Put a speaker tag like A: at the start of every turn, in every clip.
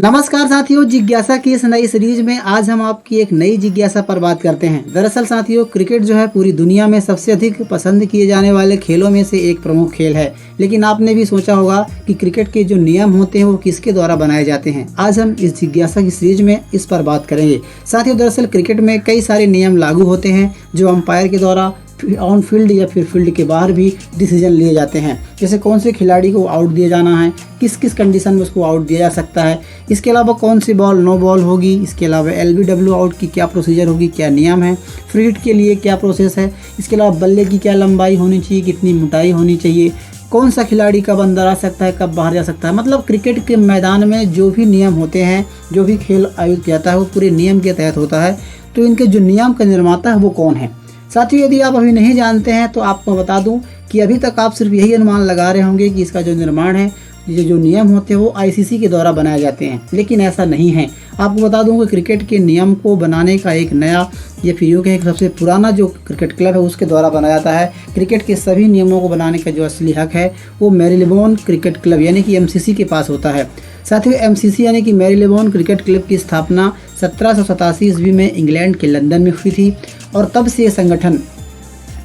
A: नमस्कार साथियों, जिज्ञासा की इस नई सीरीज में आज हम आपकी एक नई जिज्ञासा पर बात करते हैं। दरअसल साथियों, क्रिकेट जो है पूरी दुनिया में सबसे अधिक पसंद किए जाने वाले खेलों में से एक प्रमुख खेल है। लेकिन आपने भी सोचा होगा कि क्रिकेट के जो नियम होते हैं वो किसके द्वारा बनाए जाते हैं। आज हम इस जिज्ञासा की सीरीज में इस पर बात करेंगे। साथियों, दरअसल क्रिकेट में कई सारे नियम लागू होते हैं जो अंपायर के द्वारा ऑन फील्ड या फिर फील्ड के बाहर भी डिसीजन लिए जाते हैं। जैसे कौन से खिलाड़ी को आउट दिया जाना है, किस किस कंडीशन में उसको आउट दिया जा सकता है, इसके अलावा कौन सी बॉल नो बॉल होगी, इसके अलावा LBW आउट की क्या प्रोसीजर होगी, क्या नियम है, फ्री हिट के लिए क्या प्रोसेस है, इसके अलावा बल्ले की क्या लंबाई होनी चाहिए, कितनी मोटाई होनी चाहिए, कौन सा खिलाड़ी कब अंदर आ सकता है, कब बाहर जा सकता है। मतलब क्रिकेट के मैदान में जो भी नियम होते हैं, जो भी खेल आयोजित किया जाता है वो पूरे नियम के तहत होता है। तो इनके जो नियम का निर्माता है वो कौन है। साथियों, यदि आप अभी नहीं जानते हैं तो आपको बता दूं कि अभी तक आप सिर्फ यही अनुमान लगा रहे होंगे कि इसका जो निर्माण है, ये जो नियम होते हैं वो ICC के द्वारा बनाए जाते हैं, लेकिन ऐसा नहीं है। आपको बता दूं कि क्रिकेट के नियम को बनाने का एक नया या फिर यूँ कहें सबसे पुराना जो क्रिकेट क्लब है उसके द्वारा बनाया जाता है। क्रिकेट के सभी नियमों को बनाने का जो असली हक है वो मैरीलेबोन क्रिकेट क्लब यानी कि MCC के पास होता है। साथियों, MCC यानी कि मैरीलेबोन क्रिकेट क्लब की स्थापना 1787 ईस्वी में इंग्लैंड के लंदन में हुई थी और तब से ये संगठन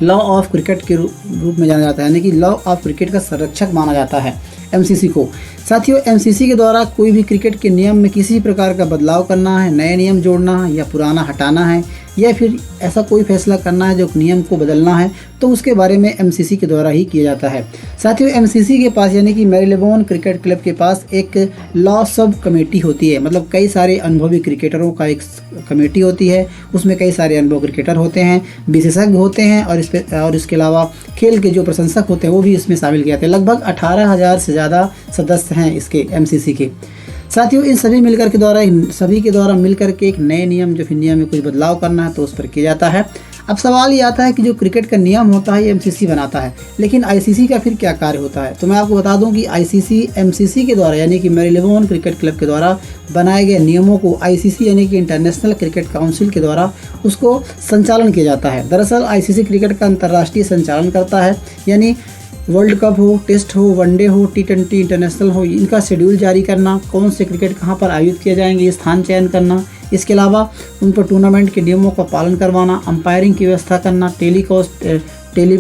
A: लॉ ऑफ क्रिकेट के रूप में जाना जाता है, यानी कि लॉ ऑफ क्रिकेट का संरक्षक माना जाता है MCC को। साथियों, MCC के द्वारा कोई भी क्रिकेट के नियम में किसी प्रकार का बदलाव करना है, नए नियम जोड़ना है या पुराना हटाना है या फिर ऐसा कोई फैसला करना है जो नियम को बदलना है, तो उसके बारे में MCC के द्वारा ही किया जाता है। साथियों, MCC के पास यानी कि मैरीलेबोन क्रिकेट क्लब के पास एक लॉ सब कमेटी होती है। मतलब कई सारे अनुभवी क्रिकेटरों का एक कमेटी होती है, उसमें कई सारे अनुभवी क्रिकेटर होते हैं, विशेषज्ञ होते हैं और इसके अलावा खेल के जो प्रशंसक होते हैं वो भी इसमें शामिल किए जाते हैं। लगभग 18,000 से ज़्यादा सदस्य हैं इसके MCC के। साथियों, इन सभी के द्वारा मिलकर के एक नए नियम जो फिर नियम में कुछ बदलाव करना है तो उस पर किया जाता है। अब सवाल ये आता है कि जो क्रिकेट का नियम होता है ये MCC बनाता है, लेकिन ICC का फिर क्या कार्य होता है। तो मैं आपको बता दूं कि ICC MCC के द्वारा यानी कि मैरीलेबोन क्रिकेट क्लब के द्वारा बनाए गए नियमों को ICC यानी कि इंटरनेशनल क्रिकेट काउंसिल के द्वारा उसको संचालन किया जाता है। दरअसल ICC क्रिकेट का अंतर्राष्ट्रीय संचालन करता है, यानी वर्ल्ड कप हो, टेस्ट हो, वनडे हो, T20 इंटरनेशनल हो, इनका शेड्यूल जारी करना, कौन से क्रिकेट कहाँ पर आयोजित किए जाएंगे ये स्थान चयन करना, इसके अलावा उन पर टूर्नामेंट के नियमों का पालन करवाना, अंपायरिंग की व्यवस्था करना, टेली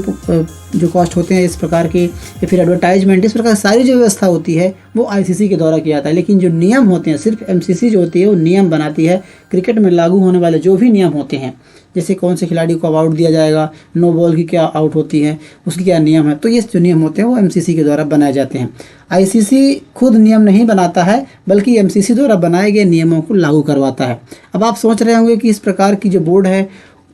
A: जो कॉस्ट होते हैं इस प्रकार के, या फिर एडवर्टाइजमेंट, इस प्रकार सारी जो व्यवस्था होती है वो ICC के द्वारा किया जाता है। लेकिन जो नियम होते हैं सिर्फ MCC जो होती है वो नियम बनाती है। क्रिकेट में लागू होने वाले जो भी नियम होते हैं, जैसे कौन से खिलाड़ी को आउट दिया जाएगा, नो बॉल की क्या आउट होती है, उसकी क्या नियम है, तो ये जो नियम होते हैं वो MCC के द्वारा बनाए जाते हैं। ICC खुद नियम नहीं बनाता है बल्कि MCC द्वारा बनाए गए नियमों को लागू करवाता है। अब आप सोच रहे होंगे कि इस प्रकार की जो बोर्ड है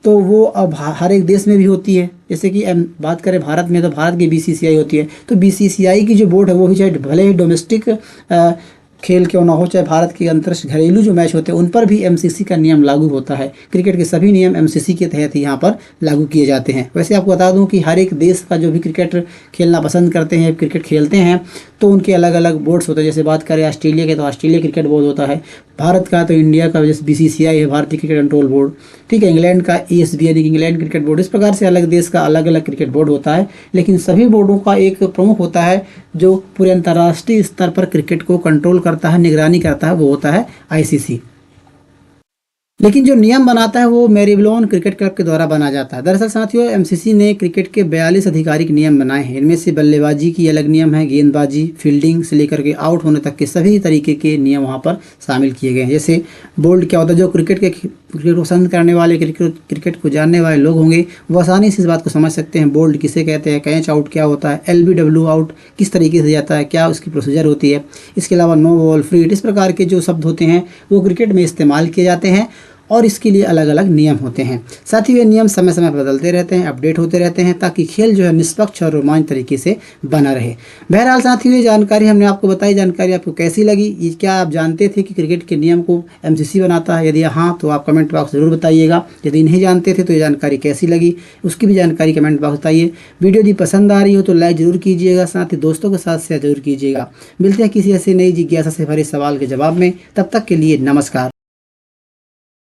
A: तो वो अब हर एक देश में भी होती है। जैसे कि बात करें भारत में तो भारत की BCCI होती है, तो BCCI की जो बोर्ड है वो भी चाहे भले ही डोमेस्टिक खेल क्यों ना हो, चाहे भारत के घरेलू जो मैच होते हैं उन पर भी MCC का नियम लागू होता है। क्रिकेट के सभी नियम MCC के तहत ही यहाँ पर लागू किए जाते हैं। वैसे आपको बता दूं कि हर एक देश का जो भी क्रिकेट खेलना पसंद करते हैं, क्रिकेट खेलते हैं, तो उनके अलग अलग बोर्ड्स होते हैं। जैसे बात करें ऑस्ट्रेलिया के तो ऑस्ट्रेलिया क्रिकेट बोर्ड होता है, भारत का तो इंडिया का जैसे BCCI है, भारतीय क्रिकेट कंट्रोल बोर्ड, ठीक है, इंग्लैंड का ESB यानी कि इंग्लैंड क्रिकेट बोर्ड। इस प्रकार से अलग देश का अलग अलग क्रिकेट बोर्ड होता है, लेकिन सभी बोर्डों का एक प्रमुख होता है जो पूरे अंतर्राष्ट्रीय स्तर पर क्रिकेट को कंट्रोल करता है, निगरानी करता है, वो होता है ICC। लेकिन जो नियम बनाता है वो मैरीलेबोन क्रिकेट क्लब के द्वारा बना जाता है। दरअसल साथियों, MCC ने क्रिकेट के 42 आधिकारिक नियम बनाए हैं। इनमें से बल्लेबाजी की अलग नियम है, गेंदबाजी, फील्डिंग से लेकर के आउट होने तक के सभी तरीके के नियम वहाँ पर शामिल किए गए हैं। जैसे बोल्ड क्या होता है, जो क्रिकेट को पसंद करने वाले, क्रिकेट को जानने वाले लोग होंगे वो आसानी से इस बात को समझ सकते हैं बोल्ड किसे कहते हैं, कैच आउट क्या होता है, LBW आउट किस तरीके से जाता है, क्या उसकी प्रोसीजर होती है। इसके अलावा नो बॉल, फ्री हिट, इस प्रकार के जो शब्द होते हैं वो क्रिकेट में इस्तेमाल किए जाते हैं और इसके लिए अलग अलग नियम होते हैं। साथ ही ये नियम समय समय पर बदलते रहते हैं, अपडेट होते रहते हैं, ताकि खेल जो है निष्पक्ष और रोमांच तरीके से बना रहे। बहरहाल साथियों, ये जानकारी हमने आपको बताई, जानकारी आपको कैसी लगी, ये क्या आप जानते थे कि क्रिकेट के नियम को MCC बनाता है? यदि हाँ तो आप कमेंट बॉक्स जरूर बताइएगा। यदि नहीं जानते थे तो ये जानकारी कैसी लगी उसकी भी जानकारी कमेंट बॉक्स बताइए। वीडियो यदि पसंद आ रही हो तो लाइक जरूर कीजिएगा, साथ ही दोस्तों के साथ शेयर जरूर कीजिएगा। मिलते हैं किसी ऐसे नई जिज्ञासा से भरे सवाल के जवाब में, तब तक के लिए नमस्कार।